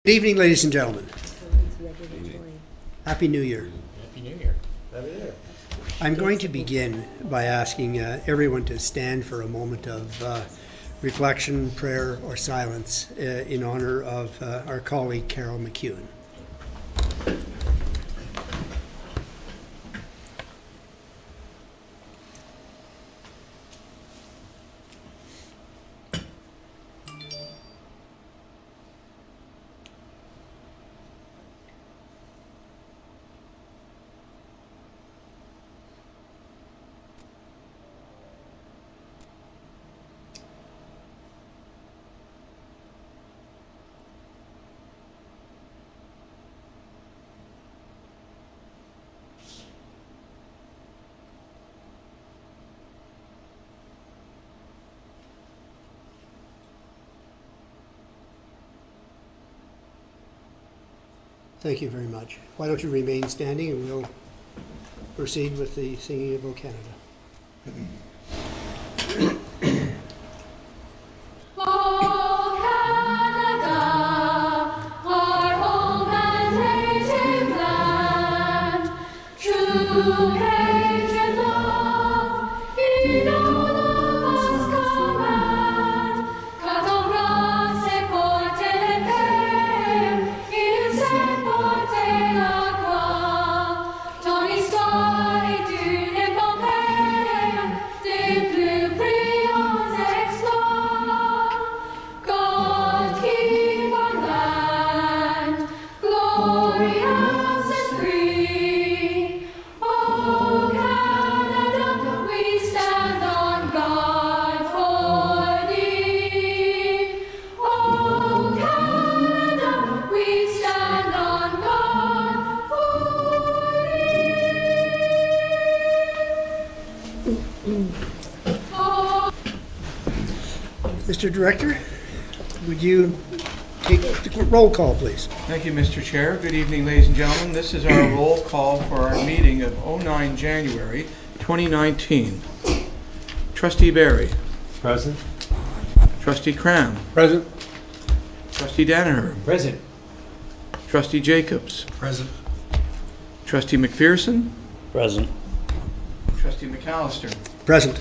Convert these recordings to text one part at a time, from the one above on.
Good evening, ladies and gentlemen. Happy New Year. Happy New Year. Happy New Year. I'm going to begin by asking everyone to stand for a moment of reflection, prayer, or silence in honor of our colleague, Carol McEwen. Thank you very much. Why don't you remain standing and we'll proceed with the singing of O Canada. Mr. Director, would you take the roll call, please? Thank you, Mr. Chair. Good evening, ladies and gentlemen. This is our roll call for our meeting of 09 January 2019. Trustee Barry. Present. Trustee Cram. Present. Trustee Danaher. Present. Trustee Jacobs. Present. Trustee McPherson. Present. Trustee McAllister. Present.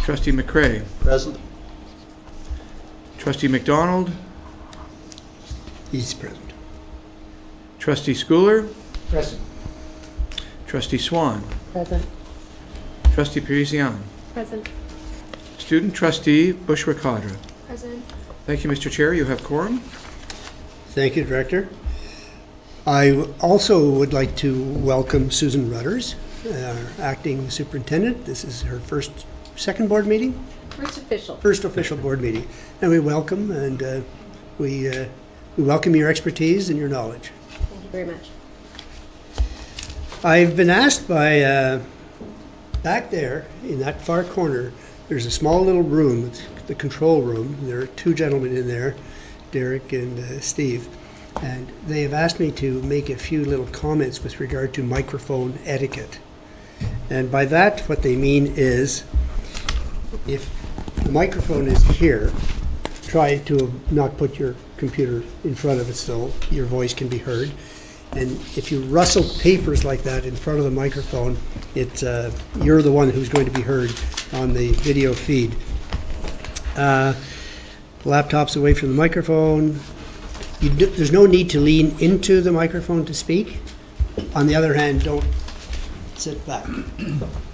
Trustee McCrae. Present. Trustee McDonald. He's present. Trustee Schooler. Present. Trustee Swan. Present. Trustee Parisian. Present. Student Trustee Bushwick-Hodra. Present. Thank you, Mr. Chair. You have quorum. Thank you, Director. I also would like to welcome Susan Rudders, our acting superintendent. This is her second board meeting? First official board meeting. And we welcome and we welcome your expertise and your knowledge. Thank you very much. I've been asked by back there in that far corner, there's a small little room, it's the control room. There are two gentlemen in there, Derek and Steve, and they have asked me to make a few little comments with regard to microphone etiquette. And by that, what they mean is, if the microphone is here, try to not put your computer in front of it so your voice can be heard. And if you rustle papers like that in front of the microphone, you're the one who's going to be heard on the video feed. Laptops away from the microphone. There's no need to lean into the microphone to speak. On the other hand, don't sit back.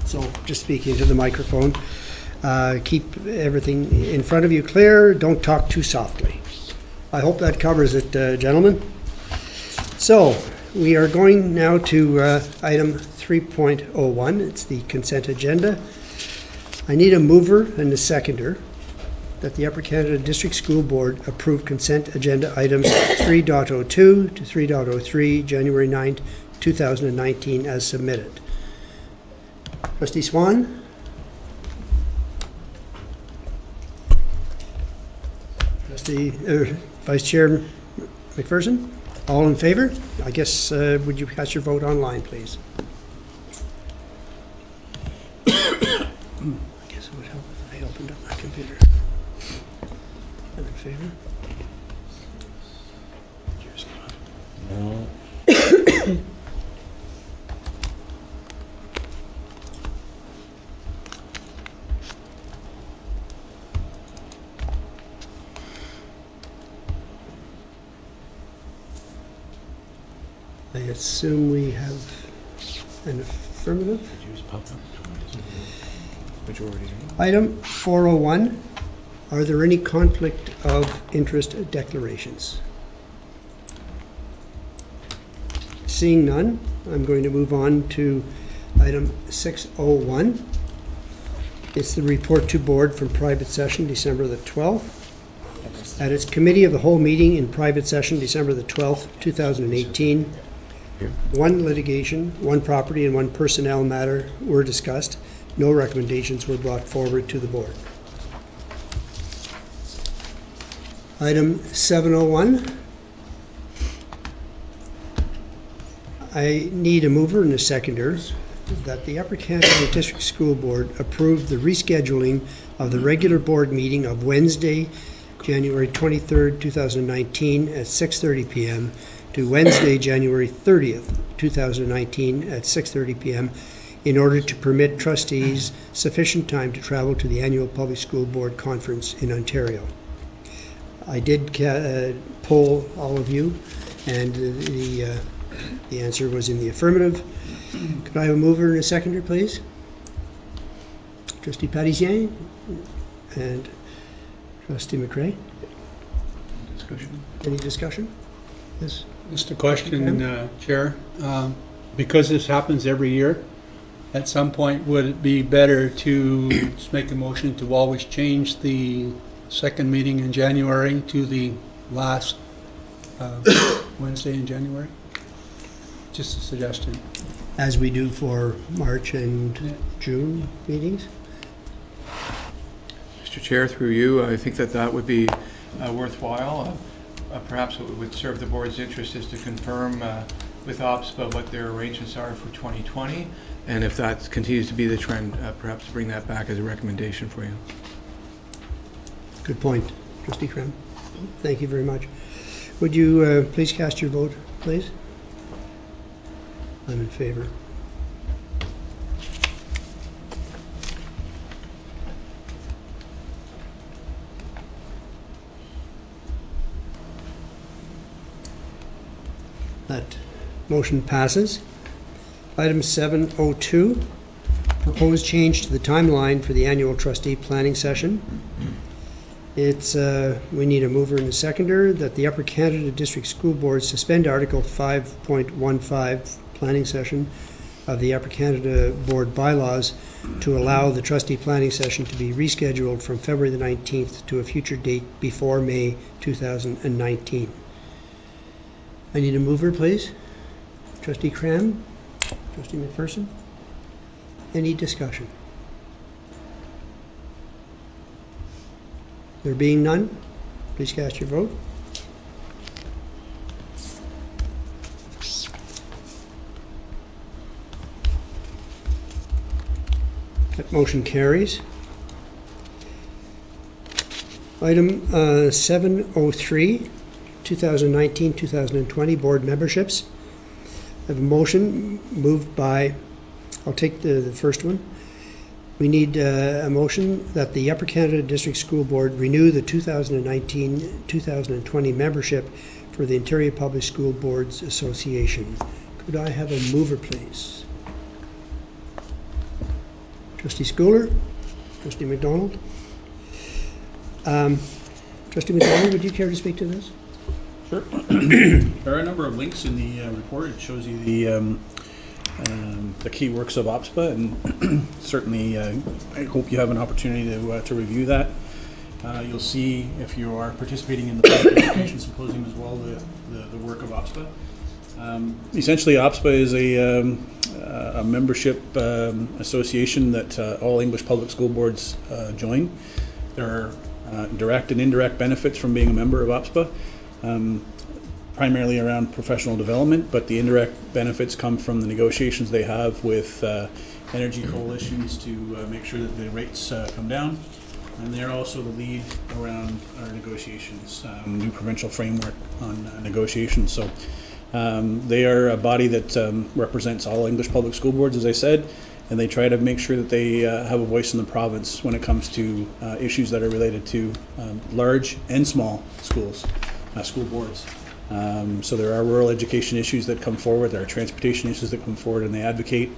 So just speak into the microphone. Keep everything in front of you clear. Don't talk too softly. I hope that covers it, gentlemen. So we are going now to item 3.01. It's the consent agenda. I need a mover and a seconder that the Upper Canada District School Board approve consent agenda items 3.02 to 3.03, January 9th, 2019, as submitted. Trustee Swan? Vice Chair McPherson, all in favor? I guess, would you cast your vote online, please? I guess it would help if I opened up my computer. I'm in favor. I assume we have an affirmative. Majority. Item 401, are there any conflict of interest declarations? Seeing none, I'm going to move on to item 601. It's the report to board from private session December the 12th. At its committee of the whole meeting in private session December the 12th, 2018, one litigation, one property, and one personnel matter were discussed. No recommendations were brought forward to the board. Item 701. I need a mover and a seconder that the Upper Canada District School Board approve the rescheduling of the regular board meeting of Wednesday, January 23rd, 2019 at 6:30 p.m. to Wednesday, January 30th, 2019 at 6:30 p.m. in order to permit trustees sufficient time to travel to the annual Public School Board Conference in Ontario. I did poll all of you, and the answer was in the affirmative. Could I have a mover and a seconder, please? Trustee Parisien and Trustee McRae. Discussion. Any discussion? Yes. Just a question, Chair. Because this happens every year, at some point, would it be better to just make a motion to always change the second meeting in January to the last Wednesday in January? Just a suggestion. As we do for March and June meetings? Mr. Chair, through you, I think that would be worthwhile. Perhaps what would serve the board's interest is to confirm with OPSPA what their arrangements are for 2020, and if that continues to be the trend, perhaps bring that back as a recommendation for you. Good point, Trustee Cram. Thank you very much. Would you please cast your vote, please? I'm in favor. That motion passes. Item 702, proposed change to the timeline for the annual trustee planning session. It's, we need a mover and a seconder that the Upper Canada District School Board suspend Article 5.15 planning session of the Upper Canada Board bylaws to allow the trustee planning session to be rescheduled from February the 19th to a future date before May 2019. I need a mover, please. Trustee Cram, Trustee McPherson. Any discussion? There being none, please cast your vote. That motion carries. Item 703, 2019-2020 board memberships. I have a motion moved by, I'll take the first one. We need a motion that the Upper Canada District School Board renew the 2019-2020 membership for the Ontario Public School Boards Association. Could I have a mover, please? Trustee Schooler, Trustee McDonald. Trustee McDonald, would you care to speak to this? Sure. There are a number of links in the report. It shows you the key works of OPSPA, and certainly I hope you have an opportunity to review that. You'll see, if you are participating in the public education symposium as well, the work of OPSPA. Essentially, OPSPA is a membership association that all English public school boards join. There are direct and indirect benefits from being a member of OPSPA. Primarily around professional development, but the indirect benefits come from the negotiations they have with energy coalitions to make sure that the rates come down. And they're also the lead around our negotiations, new provincial framework on negotiations. So they are a body that represents all English public school boards, as I said, and they try to make sure that they have a voice in the province when it comes to issues that are related to large and small schools, school boards. So there are rural education issues that come forward, there are transportation issues that come forward, and they advocate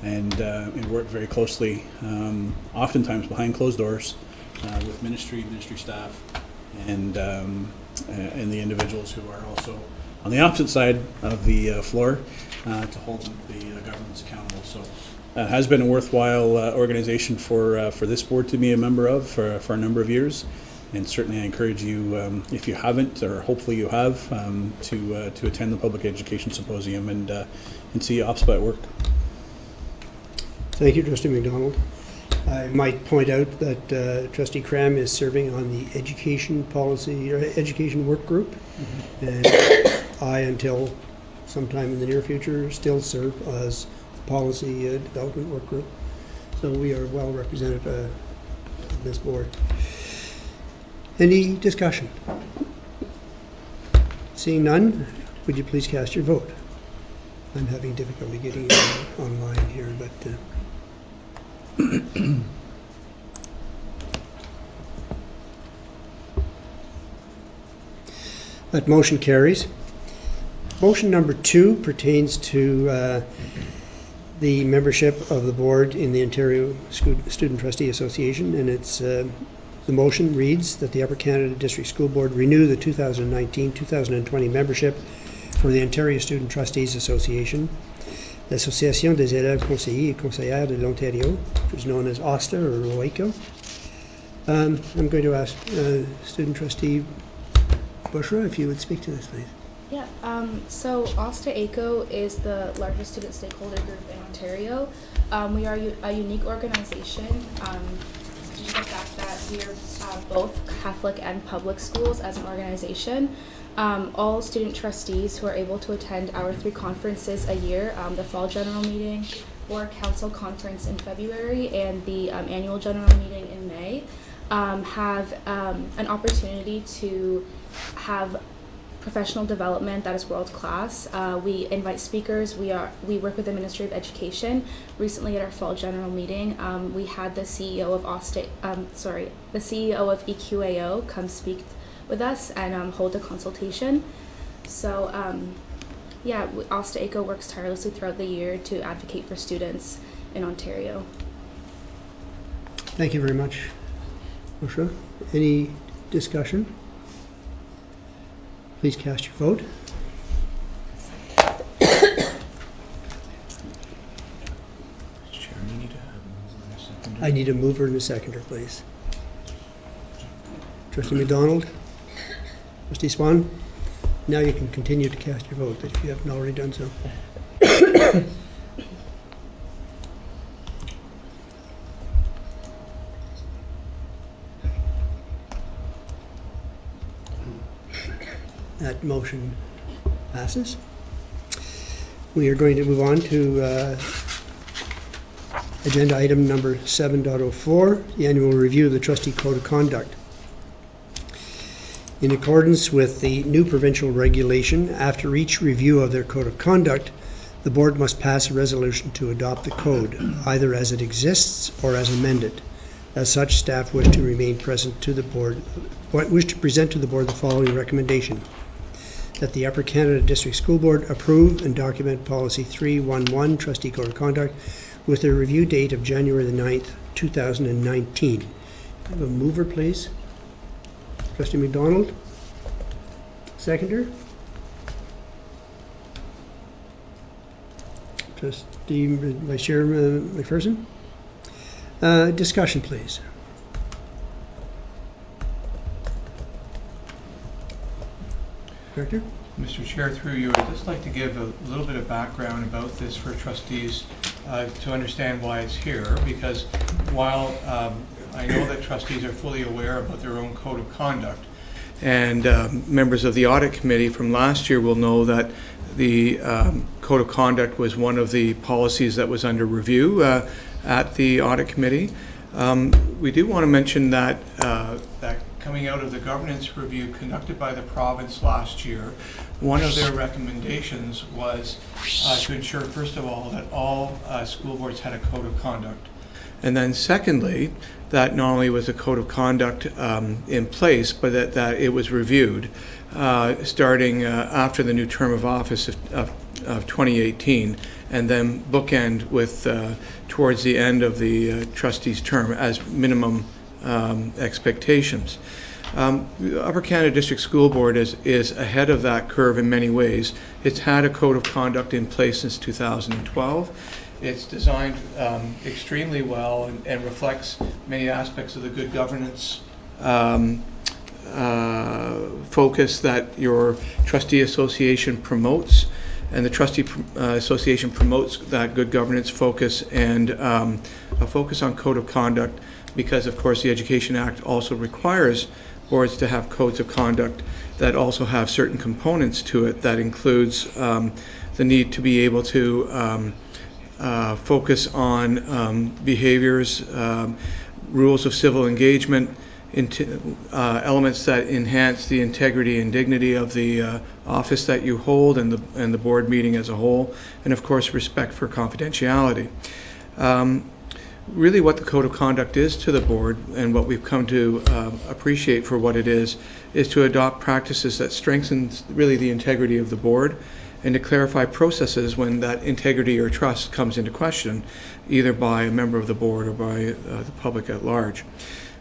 and work very closely, oftentimes behind closed doors, with ministry staff, and the individuals who are also on the opposite side of the floor to hold the governments accountable. So it has been a worthwhile organization for this board to be a member of for a number of years. And certainly I encourage you, if you haven't, or hopefully you have, to attend the Public Education Symposium and see OPSPA at work. Thank you, Trustee McDonald. I might point out that Trustee Cram is serving on the education policy, or education work group, and I, until sometime in the near future, still serve as policy development work group. So we are well represented on this board. Any discussion? Seeing none, would you please cast your vote? I'm having difficulty getting it online here, but that motion carries. Motion number 2 pertains to the membership of the board in the Ontario Student Trustee Association, and it's the motion reads that the Upper Canada District School Board renew the 2019-2020 membership for the Ontario Student Trustees Association, l'Association des élèves conseillers et conseillères de l'Ontario, which is known as OSTA or OACO. I'm going to ask Student Trustee Bushra if you would speak to this, please. Yeah, so OSTA-ACO is the largest student stakeholder group in Ontario. We are a unique organization due to the fact that we are both Catholic and public schools as an organization. All student trustees who are able to attend our 3 conferences a year, the Fall General Meeting, Board Council Conference in February, and the Annual General Meeting in May, have an opportunity to have professional development that is world-class. We invite speakers. We work with the Ministry of Education. Recently at our Fall General Meeting, we had the CEO of the CEO of EQAO come speak with us and hold a consultation. So yeah, OSTA-ACO works tirelessly throughout the year to advocate for students in Ontario. Thank you very much, Bushra. Any discussion? Please cast your vote. I need a mover and a seconder, please. Trustee McDonald? Trustee Swan? Now you can continue to cast your vote if you haven't already done so. That motion passes. We are going to move on to agenda item number 7.04, the annual review of the Trustee Code of Conduct. In accordance with the new provincial regulation, after each review of their Code of Conduct, the Board must pass a resolution to adopt the Code, either as it exists or as amended. As such, staff wish to present to the Board the following recommendation: that the Upper Canada District School Board approve and document Policy 311, Trustee Code of Conduct, with a review date of January the 9th, 2019. I have a mover, please. Trustee McDonald. Seconder. Trustee Vice Chair McPherson. Discussion, please. Director? Mr. Chair, through you, I'd just like to give a little bit of background about this for trustees to understand why it's here, because while I know that trustees are fully aware about their own code of conduct, and members of the audit committee from last year will know that the code of conduct was one of the policies that was under review at the audit committee. We do want to mention that coming out of the governance review conducted by the province last year, one of their recommendations was to ensure, first of all, that all school boards had a code of conduct. And then secondly, that not only was a code of conduct in place, but that it was reviewed starting after the new term of office of 2018, and then bookend with towards the end of the trustee's term as minimum expectations. The Upper Canada District School Board is ahead of that curve in many ways. It's had a code of conduct in place since 2012. It's designed extremely well and reflects many aspects of the good governance focus that your trustee association promotes, and the trustee association promotes that good governance focus and a focus on code of conduct, because of course the Education Act also requires boards to have codes of conduct that also have certain components to it that includes the need to be able to focus on behaviors, rules of civil engagement, elements that enhance the integrity and dignity of the office that you hold and the board meeting as a whole, and of course respect for confidentiality. Really what the code of conduct is to the board, and what we've come to appreciate for what it is to adopt practices that strengthens really the integrity of the board, and to clarify processes when that integrity or trust comes into question, either by a member of the board or by the public at large.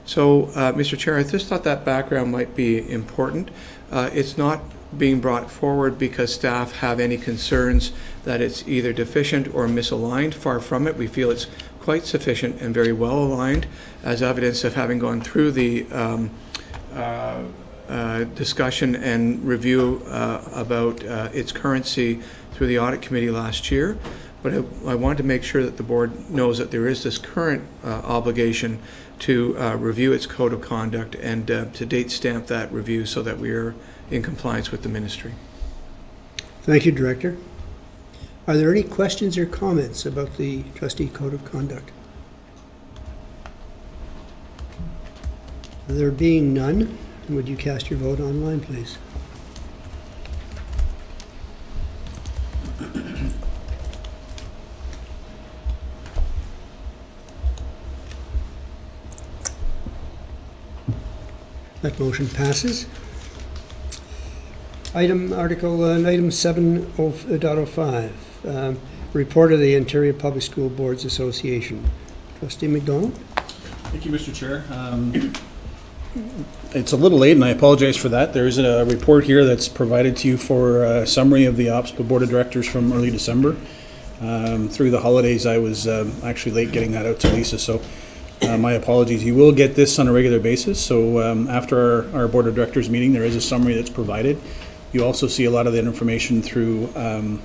So, Mr. Chair, I just thought that background might be important. It's not being brought forward because staff have any concerns that it's either deficient or misaligned. Far from it. We feel it's quite sufficient and very well aligned, as evidence of having gone through the discussion and review about its currency through the audit committee last year. But I wanted to make sure that the board knows that there is this current obligation to review its code of conduct and to date stamp that review so that we are in compliance with the ministry. Thank you, Director. Are there any questions or comments about the trustee code of conduct? There being none, would you cast your vote online, please? That motion passes. Item 7.05, report of the Ontario Public School Boards Association. Trustee McDonald? Thank you, Mr. Chair. It's a little late, and I apologize for that. There is a report here that's provided to you for a summary of the OPSPA Board of Directors from early December. Through the holidays, I was actually late getting that out to Lisa, so my apologies. You will get this on a regular basis, so after our Board of Directors meeting, there is a summary that's provided. You also see a lot of that information through, I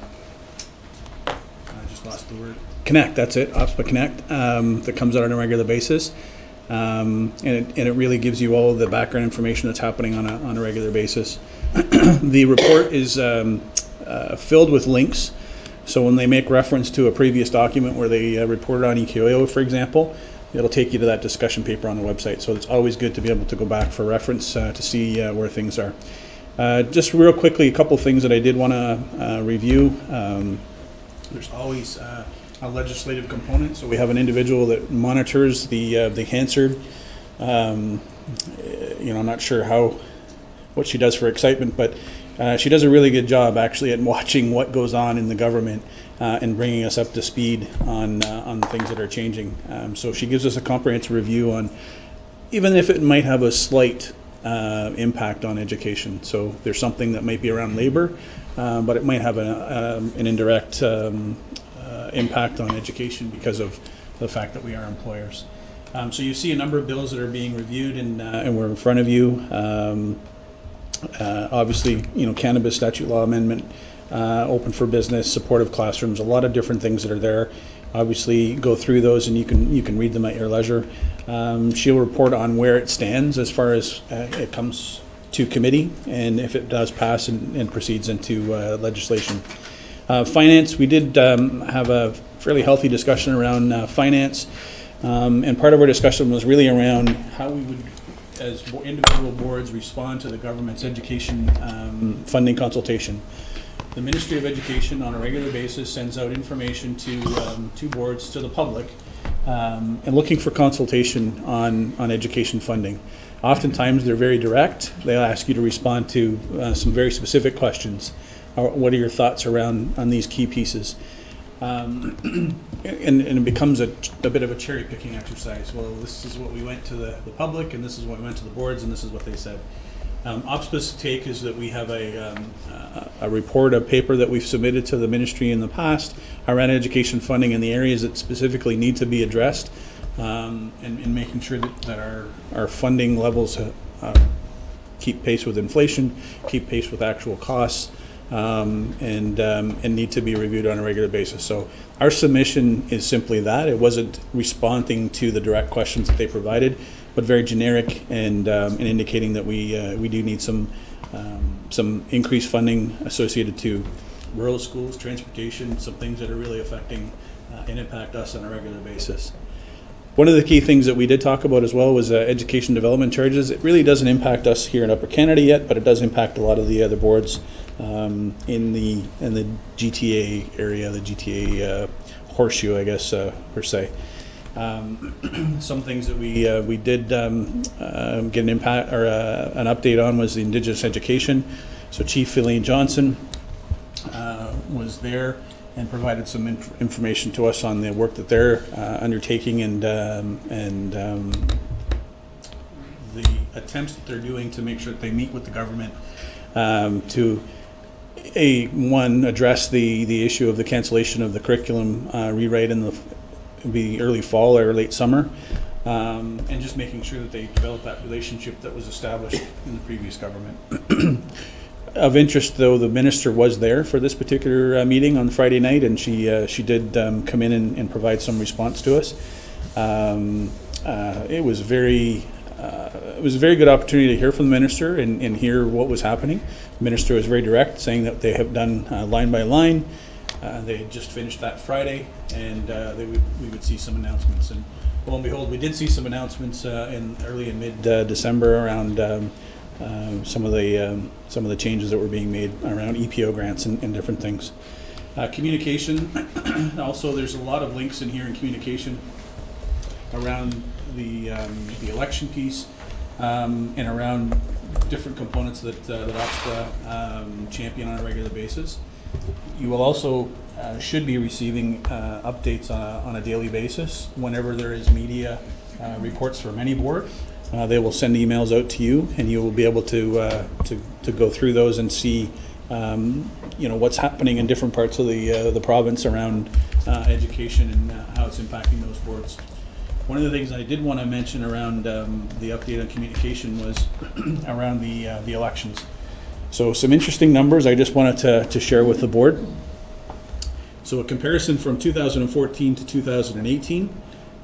just lost the word, Connect, that's it, OPSPA Connect, that comes out on a regular basis. And it really gives you all of the background information that's happening on a regular basis. The report is filled with links, so when they make reference to a previous document where they reported on EKO, for example, it'll take you to that discussion paper on the website. So it's always good to be able to go back for reference to see where things are. Just real quickly, a couple things that I did want to review. There's always a legislative component, so we have an individual that monitors the Hansard. I'm not sure what she does for excitement, but she does a really good job actually at watching what goes on in the government and bringing us up to speed on things that are changing. So she gives us a comprehensive review on, even if it might have a slight impact on education. So there's something that might be around labor, but it might have an indirect impact on education because of the fact that we are employers. So you see a number of bills that are being reviewed and we're in front of you. Obviously, cannabis statute law amendment, open for business, supportive classrooms, a lot of different things that are there. Obviously, go through those and you can read them at your leisure. She'll report on where it stands as far as it comes to committee and if it does pass and proceeds into legislation. Finance, we did have a fairly healthy discussion around finance, and part of our discussion was really around how we would, as individual boards, respond to the government's education funding consultation. The Ministry of Education on a regular basis sends out information to boards, to the public, and looking for consultation on education funding. Oftentimes they're very direct. They'll ask you to respond to some very specific questions. What are your thoughts around on these key pieces? And it becomes a bit of a cherry picking exercise. Well, this is what we went to the public, and this is what we went to the boards, and this is what they said. OPSPA's take is that we have a report, a paper that we've submitted to the ministry in the past around education funding in the areas that specifically need to be addressed, and making sure that our funding levels keep pace with inflation, keep pace with actual costs, and need to be reviewed on a regular basis. So our submission is simply that. It wasn't responding to the direct questions that they provided, but very generic and indicating that we do need some increased funding associated to rural schools, transportation, some things that are really affecting and impact us on a regular basis. One of the key things that we did talk about as well was education development charges. It really doesn't impact us here in Upper Canada yet, but it does impact a lot of the other boards in the GTA area, the GTA horseshoe, I guess, per se. Some things that we did get an impact or an update on was the Indigenous education. So Chief Elaine Johnson was there and provided some information to us on the work that they're undertaking and the attempts that they're doing to make sure that they meet with the government to address the issue of the cancellation of the curriculum rewrite in the early fall or late summer, and just making sure that they develop that relationship that was established in the previous government. Of interest, though, the minister was there for this particular meeting on Friday night, and she did come in and provide some response to us. It was a very good opportunity to hear from the minister and hear what was happening. The minister was very direct, saying that they have done line by line. They had just finished that Friday, and we would see some announcements. And lo and behold, we did see some announcements early and mid December around some of the changes that were being made around EPO grants and different things. Communication. Also, there's a lot of links in here in communication around the election piece and around different components that OPSPA champion on a regular basis. You will also should be receiving updates on a daily basis whenever there is media reports from any board. They will send emails out to you, and you will be able to go through those and see what's happening in different parts of the province around education and how it's impacting those boards. One of the things I did want to mention around the update on communication was around the elections. So some interesting numbers I just wanted to share with the board. So a comparison from 2014 to 2018.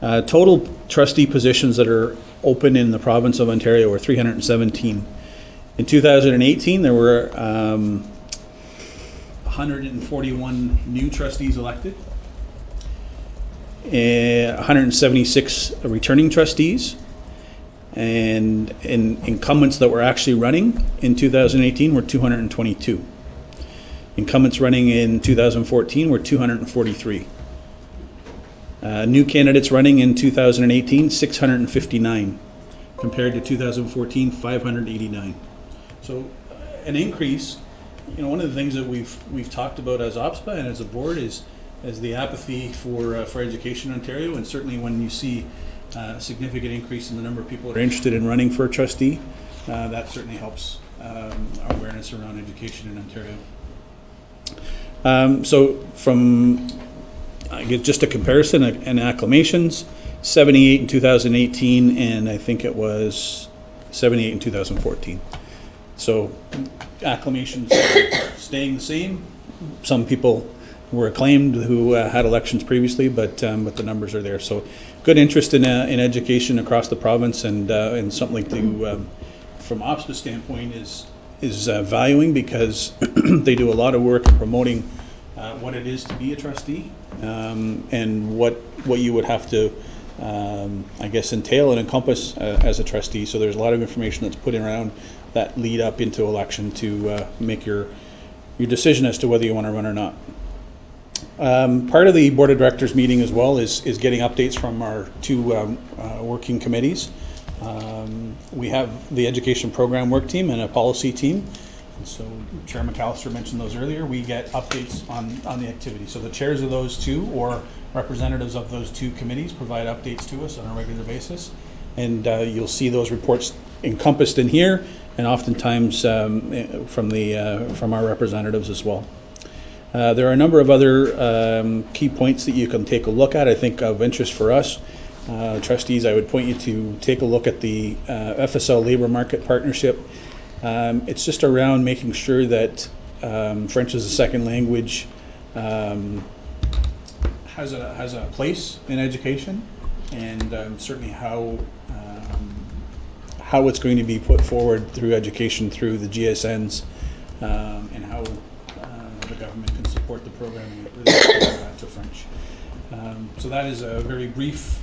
Total trustee positions that are open in the province of Ontario were 317. In 2018, there were 141 new trustees elected, 176 returning trustees, and incumbents that were actually running in 2018 were 222. Incumbents running in 2014 were 243. New candidates running in 2018, 659, compared to 2014, 589. So an increase. One of the things that we've talked about as OPSPA and as a board is the apathy for education in Ontario, and certainly when you see a significant increase in the number of people that are interested in running for a trustee, that certainly helps our awareness around education in Ontario. So from I get just a comparison and acclamations, 78 in 2018, and I think it was 78 in 2014. So acclamations staying the same. Some people were acclaimed who had elections previously, but the numbers are there. So good interest in education across the province, and something to, from OPSPA's standpoint, is valuing, because they do a lot of work in promoting what it is to be a trustee, and what you would have to, I guess, entail and encompass as a trustee. So there's a lot of information that's put around that lead up into election to make your decision as to whether you want to run or not. Part of the board of directors meeting as well is getting updates from our two working committees. We have the education program work team and a policy team. And so Chair McAllister mentioned those earlier. We get updates on the activity. So the chairs of those two or representatives of those two committees provide updates to us on a regular basis. And you'll see those reports encompassed in here, and oftentimes from our representatives as well. There are a number of other key points that you can take a look at, I think of interest for us. Trustees, I would point you to take a look at the FSL Labour Market Partnership. It's just around making sure that French as a second language has a place in education, and certainly how it's going to be put forward through education through the GSNs, and how the government can support the programming to French. So that is a very brief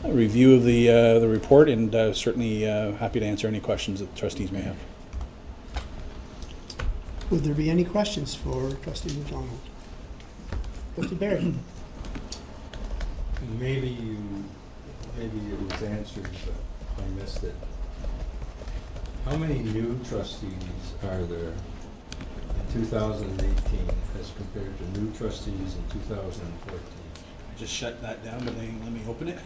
review of the report, and certainly happy to answer any questions that the trustees may have. Would there be any questions for Trustee McDonald? Trustee Barry? Maybe it was answered, but I missed it. How many new trustees are there in 2018 as compared to new trustees in 2014? I just shut that down, but let me open it.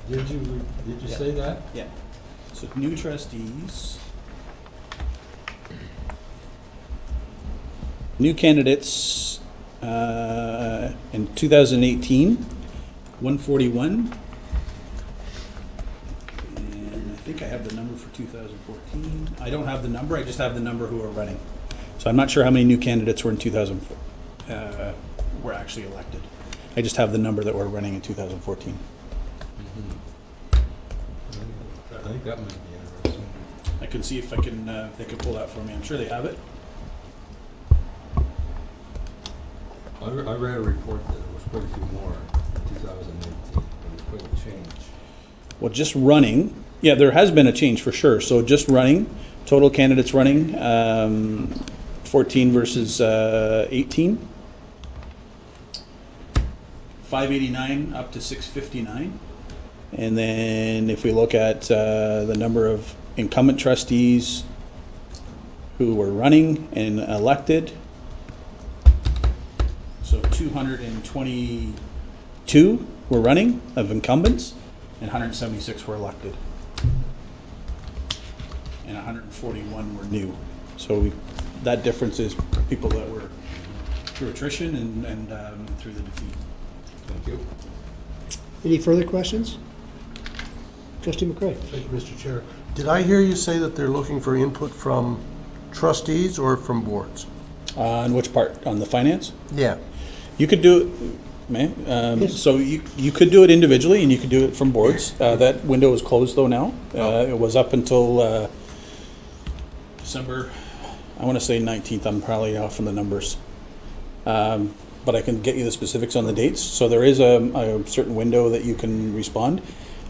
Did you say that? Yeah. So new trustees. New candidates in 2018, 141. And I think I have the number for 2014. I don't have the number, I just have the number who are running. So I'm not sure how many new candidates were in 2004. Were actually elected. I just have the number that were running in 2014. I think that might be interesting. I can see if I can, if they can pull that for me. I'm sure they have it. I read a report that it was quite a few more in 2018. There was quite a change. Well, just running, yeah, there has been a change for sure. So just running, total candidates running, 14 versus 18. 589 up to 659. And then if we look at the number of incumbent trustees who were running and elected, so 222 were running of incumbents and 176 were elected. And 141 were new. So that difference is people that were through attrition and through the defeat. Thank you. Any further questions? Trustee McRae? Thank you, Mr. Chair. Did I hear you say that they're looking for input from trustees or from boards? On which part? On the finance? Yeah. You could do it, man. So you could do it individually, and you could do it from boards. That window is closed though now. It was up until December, I want to say 19th. I'm probably off on the numbers, but I can get you the specifics on the dates. So there is a certain window that you can respond.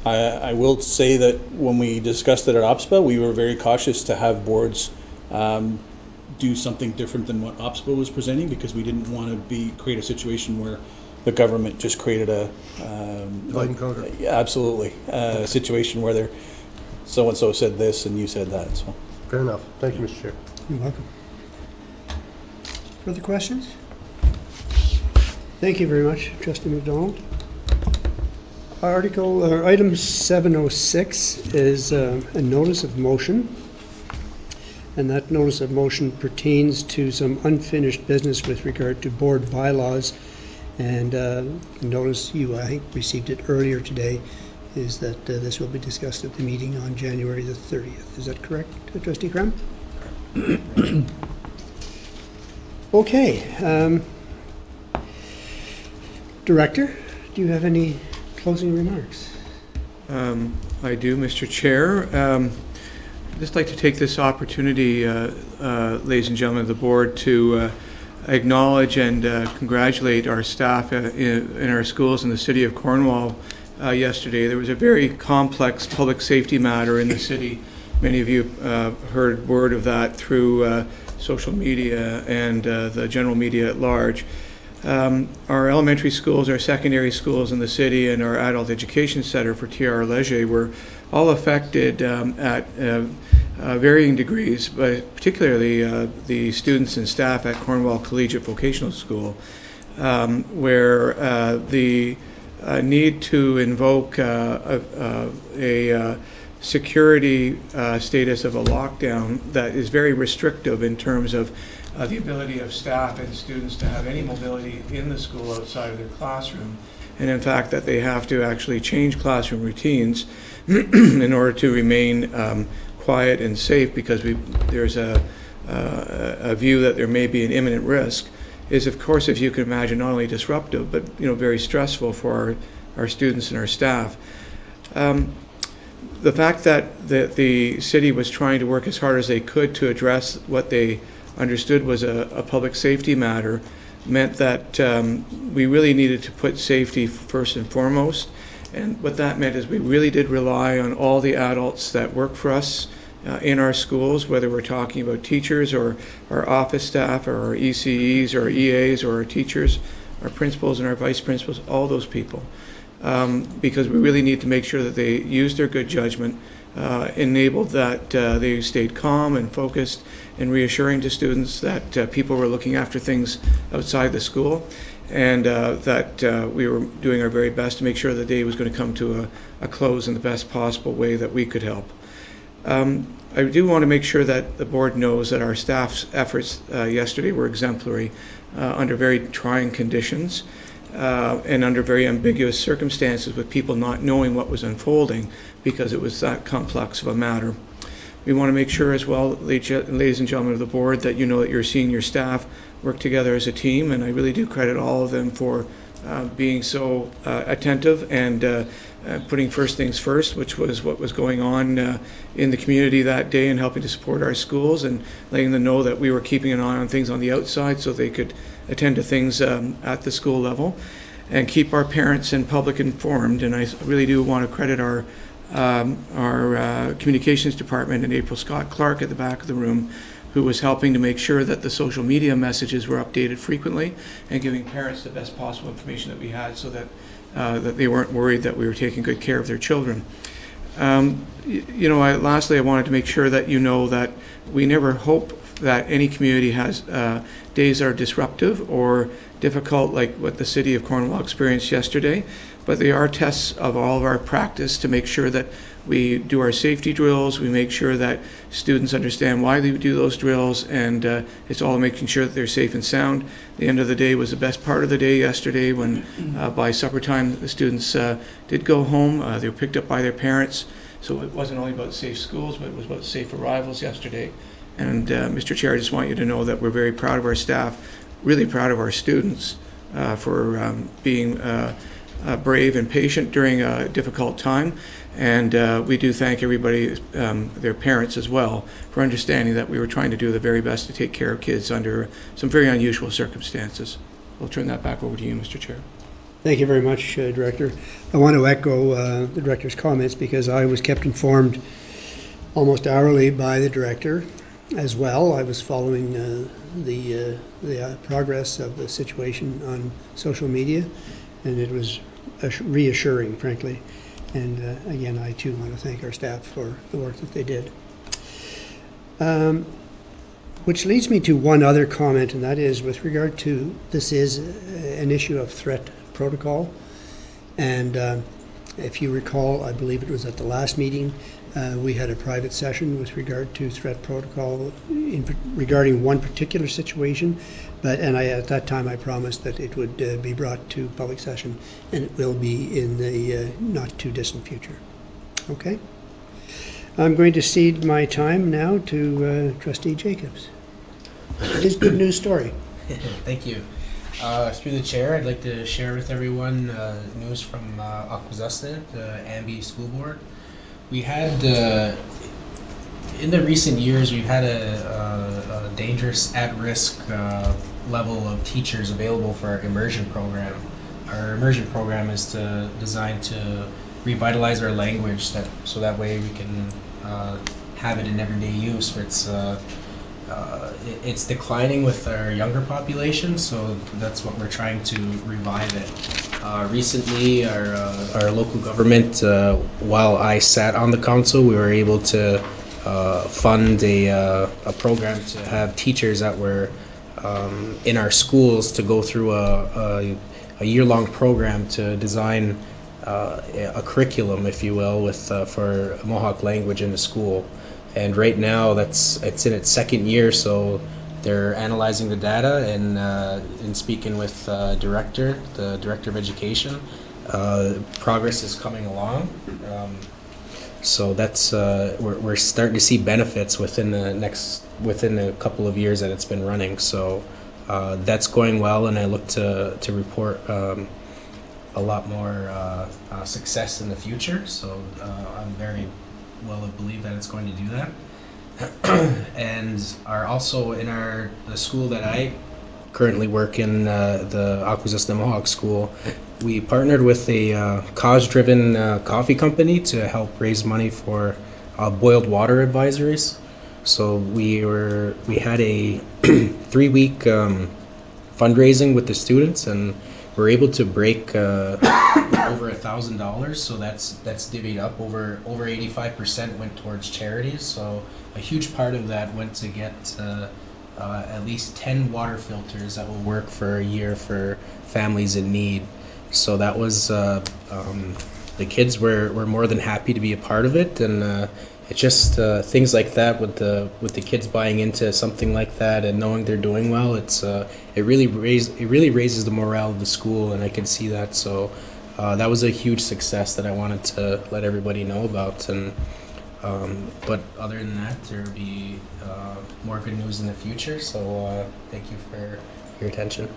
I will say that when we discussed it at OPSPA, we were very cautious to have boards do something different than what OPSPA was presenting, because we didn't want to create a situation where the government just created a absolutely a situation where they're so and so said this and you said that. So Fair enough. Thank you, Mr. Chair. You're welcome. Further questions? Thank you very much, Trustee McDonald. Item 706 is a notice of motion. And that notice of motion pertains to some unfinished business with regard to board bylaws. And the notice you, I think, received it earlier today, is that this will be discussed at the meeting on January the 30th. Is that correct, Trustee Crum? Okay. Director, do you have any closing remarks? I do, Mr. Chair. I'd just like to take this opportunity, ladies and gentlemen of the board, to acknowledge and congratulate our staff in our schools in the city of Cornwall. Yesterday, there was a very complex public safety matter in the city. Many of you heard word of that through social media and the general media at large. Our elementary schools, our secondary schools in the city, and our adult education center for TR Leger were all affected at varying degrees, but particularly the students and staff at Cornwall Collegiate Vocational School, where the need to invoke a security status of a lockdown that is very restrictive in terms of the ability of staff and students to have any mobility in the school outside of their classroom, and in fact that they have to actually change classroom routines in order to remain quiet and safe, because there's a view that there may be an imminent risk, is of course, if you can imagine, not only disruptive but very stressful for our students and our staff. The fact that the city was trying to work as hard as they could to address what they understood was a public safety matter meant that we really needed to put safety first and foremost. And what that meant is we really did rely on all the adults that work for us in our schools, whether we're talking about teachers or our office staff or our ECEs or our EAs or our teachers, our principals and our vice principals, all those people. Because we really need to make sure that they used their good judgment, enabled that they stayed calm and focused and reassuring to students that people were looking after things outside the school, and that we were doing our very best to make sure the day was going to come to a close in the best possible way that we could help. I do want to make sure that the board knows that our staff's efforts yesterday were exemplary under very trying conditions. And under very ambiguous circumstances, with people not knowing what was unfolding because it was that complex of a matter. We want to make sure as well, ladies and gentlemen of the board, that you know that your senior staff work together as a team, and I really do credit all of them for being so attentive and putting first things first, which was what was going on in the community that day, and helping to support our schools and letting them know that we were keeping an eye on things on the outside so they could attend to things at the school level and keep our parents and public informed. And I really do want to credit our communications department and April Scott Clark at the back of the room, who was helping to make sure that the social media messages were updated frequently and giving parents the best possible information that we had, so that that they weren't worried that we were taking good care of their children. Lastly, I wanted to make sure that you know that we never hope that any community has days that are disruptive or difficult like what the city of Cornwall experienced yesterday, but they are tests of all of our practice to make sure that we do our safety drills, we make sure that students understand why they do those drills, and it's all making sure that they're safe and sound. The end of the day was the best part of the day yesterday when by supper time the students did go home. They were picked up by their parents, so it wasn't only about safe schools, but it was about safe arrivals yesterday. And Mr. Chair, I just want you to know that we're very proud of our staff, really proud of our students for being brave and patient during a difficult time. And we do thank everybody, their parents as well, for understanding that we were trying to do the very best to take care of kids under some very unusual circumstances. I'll turn that back over to you, Mr. Chair. Thank you very much, Director. I want to echo the Director's comments, because I was kept informed almost hourly by the Director as well. I was following the progress of the situation on social media, and it was reassuring, frankly. And again, I too want to thank our staff for the work that they did. Which leads me to one other comment, and that is with regard to, this is an issue of threat protocol. And if you recall, I believe it was at the last meeting, we had a private session with regard to threat protocol regarding one particular situation. And at that time I promised that it would be brought to public session, and it will be in the not too distant future. Okay? I'm going to cede my time now to Trustee Jacobs. His good news story. Thank you. Through the chair, I'd like to share with everyone news from Akwesasne, the Amby School Board. We had, in the recent years, we've had a dangerous, at-risk level of teachers available for our immersion program. Our immersion program is designed to revitalize our language, so that way we can have it in everyday use. It's it's declining with our younger population, so that's what we're trying to revive it. Recently, our local government, while I sat on the council, we were able to fund a program to have teachers that were in our schools to go through a year-long program to design a curriculum, if you will, with for Mohawk language in the school. And right now, it's in its second year, so they're analyzing the data and speaking with the director of education. Progress is coming along. So that's we're starting to see benefits within a couple of years that it's been running. So that's going well, and I look to report a lot more success in the future. So I'm very well believe that it's going to do that. And are also in the school that I currently work in, the Akwesasne Mohawk School. We partnered with a cause-driven coffee company to help raise money for boiled water advisories. So we had a 3-week fundraising with the students, and we're able to break over $1,000. So that's divvied up. Over 85% went towards charities. So a huge part of that went to get at least 10 water filters that will work for a year for families in need. So that was the kids were more than happy to be a part of it, and it's just things like that with the kids buying into something like that and knowing they're doing well. It really raises the morale of the school, and I can see that. So that was a huge success that I wanted to let everybody know about. And but other than that, there will be more good news in the future. So thank you for your attention.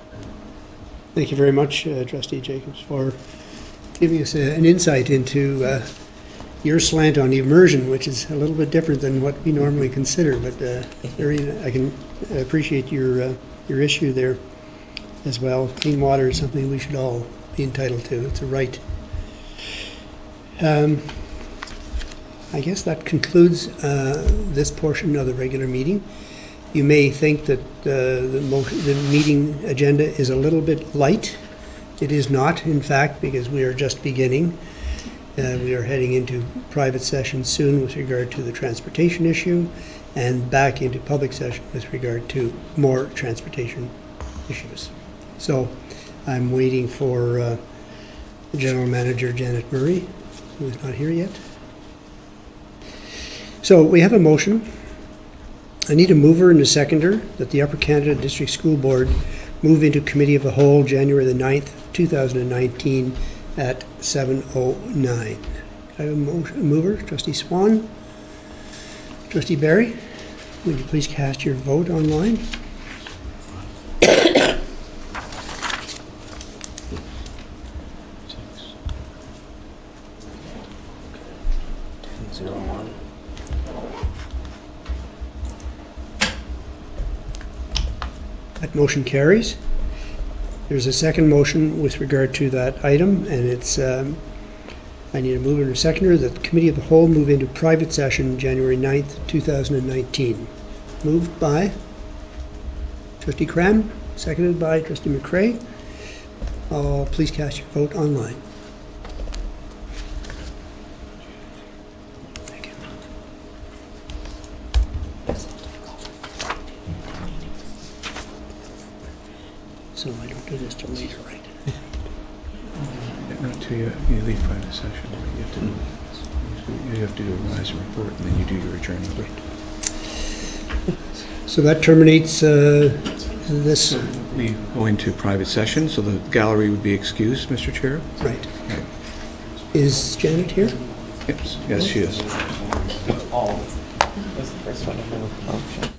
Thank you very much, Trustee Jacobs, for giving us an insight into your slant on immersion, which is a little bit different than what we normally consider. But I can appreciate your issue there as well. Clean water is something we should all be entitled to. It's a right. I guess that concludes this portion of the regular meeting. You may think that the meeting agenda is a little bit light. It is not, in fact, because we are just beginning. We are heading into private session soon with regard to the transportation issue, and back into public session with regard to more transportation issues. So I'm waiting for General Manager Janet Murray, who is not here yet. So we have a motion. I need a mover and a seconder that the Upper Canada District School Board move into Committee of the Whole January the 9th, 2019 at 7:09. I have a mover, Trustee Swan. Trustee Barry, would you please cast your vote online? That motion carries. There's a second motion with regard to that item, and it's, I need a mover and a seconder that the Committee of the Whole move into private session January 9th, 2019. Moved by Trustee Cram, seconded by Trustee McCrae. Please cast your vote online. Thank you. So I don't do this till later, right? Not until you leave private session. You have to do a rise report, and then you do your adjournment. Right. So that terminates this. We go into private session, so the gallery would be excused, Mr. Chair. Right. Is Janet here? Yes, she is. That's the first one.